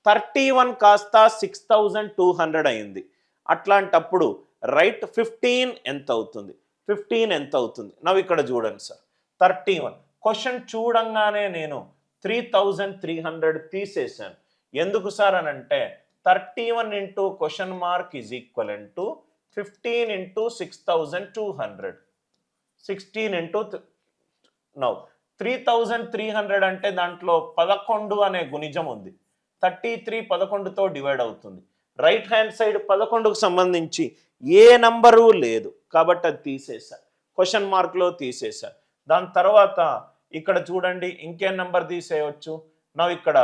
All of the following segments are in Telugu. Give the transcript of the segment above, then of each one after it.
31 కాస్త 6200 అయింది. అట్లాంటప్పుడు రైట్ 15 ఎంత అవుతుంది? 15 ఎంత అవుతుంది? నవ్వు ఇక్కడ చూడండి సార్, 31 క్వశ్చన్ చూడంగానే నేను 3300 తీసేసాను. ఎందుకు సార్ అని అంటే 31 into question mark is equivalent to 15 into 6200, 16 into now 3300 అంటే దాంట్లో 11 అనే గుణిజం ఉంది. 33 11తో డివైడ్ అవుతుంది. రైట్ హ్యాండ్ సైడ్ 11కు సంబంధించి ఏ నంబరు లేదు కాబట్టి అది తీసేసా, క్వశ్చన్ మార్క్లో తీసేసా. దాని తర్వాత ఇక్కడ చూడండి ఇంకేం నెంబర్ తీసేయవచ్చు. నా ఇక్కడ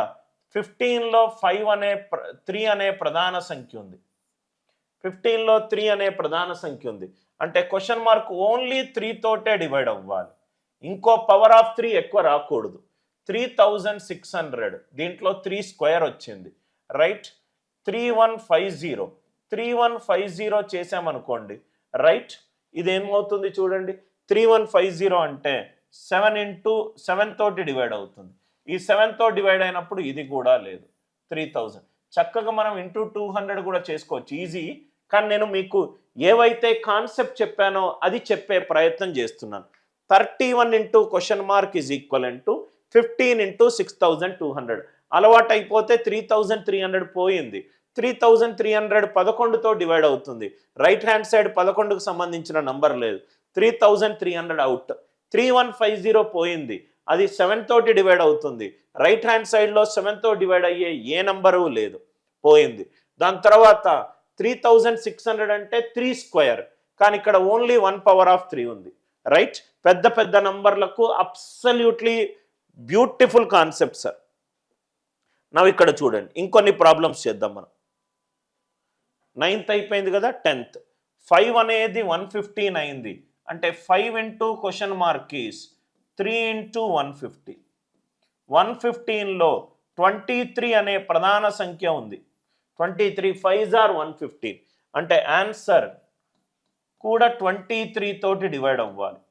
15లో 3 అనే ప్రధాన సంఖ్య ఉంది. 15లో 3 అనే ప్రధాన సంఖ్య ఉంది అంటే క్వశ్చన్ మార్క్ ఓన్లీ 3 తోటే డివైడ్ అవ్వాలి. ఇంకో పవర్ ఆఫ్ 3 ఎక్కువ రాకూడదు. 3600 దీంట్లో 3 స్క్వేర్ వచ్చింది రైట్. 3150 చేసామనుకోండి రైట్. ఇదేమవుతుంది చూడండి, 3150 అంటే 7 ఇంటూ 7 తోటి డివైడ్ అవుతుంది. ఈ 7తో డివైడ్ అయినప్పుడు ఇది కూడా లేదు 3000. చక్కగా మనం ఇంటూ 200 కూడా చేసుకోవచ్చు ఈజీ. కానీ నేను మీకు ఏవైతే కాన్సెప్ట్ చెప్పానో అది చెప్పే ప్రయత్నం చేస్తున్నాను. 31 into question mark is equivalent to 15 into 6200. అలవాటు అయిపోతే 3300 పోయింది. 3300 11తో డివైడ్ అవుతుంది. రైట్ హ్యాండ్ సైడ్ 11కు సంబంధించిన నంబర్ లేదు. 3300 అవుట్. 3150 పోయింది, అది 7 తోటి డివైడ్ అవుతుంది. రైట్ హ్యాండ్ సైడ్లో 7తో డివైడ్ అయ్యే ఏ నంబరు లేదు, పోయింది. దాని తర్వాత 3600 అంటే 3 స్క్వేర్, కానీ ఇక్కడ ఓన్లీ 1 పవర్ ఆఫ్ 3 ఉంది రైట్. పెద్ద పెద్ద నంబర్లకు అబ్సల్యూట్లీ బ్యూటిఫుల్ కాన్సెప్ట్ సార్. నవ్వు ఇక్కడ చూడండి ఇంకొన్ని ప్రాబ్లమ్స్ చేద్దాం మనం. 9th అయిపోయింది కదా, 10th 5 అనేది 115 అయింది అంటే 5 into question mark is 3 into 150. 115లో 23 అనే ప్రధాన సంఖ్య ఉంది. 23 5s are 115 అంటే ఆన్సర్ కూడా 23 తోటి డివైడ్ అవ్వాలి.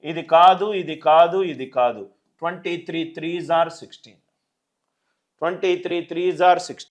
ఇది కాదు, ఇది కాదు, ఇది కాదు. 23 3s are 16. 23 3s are 16.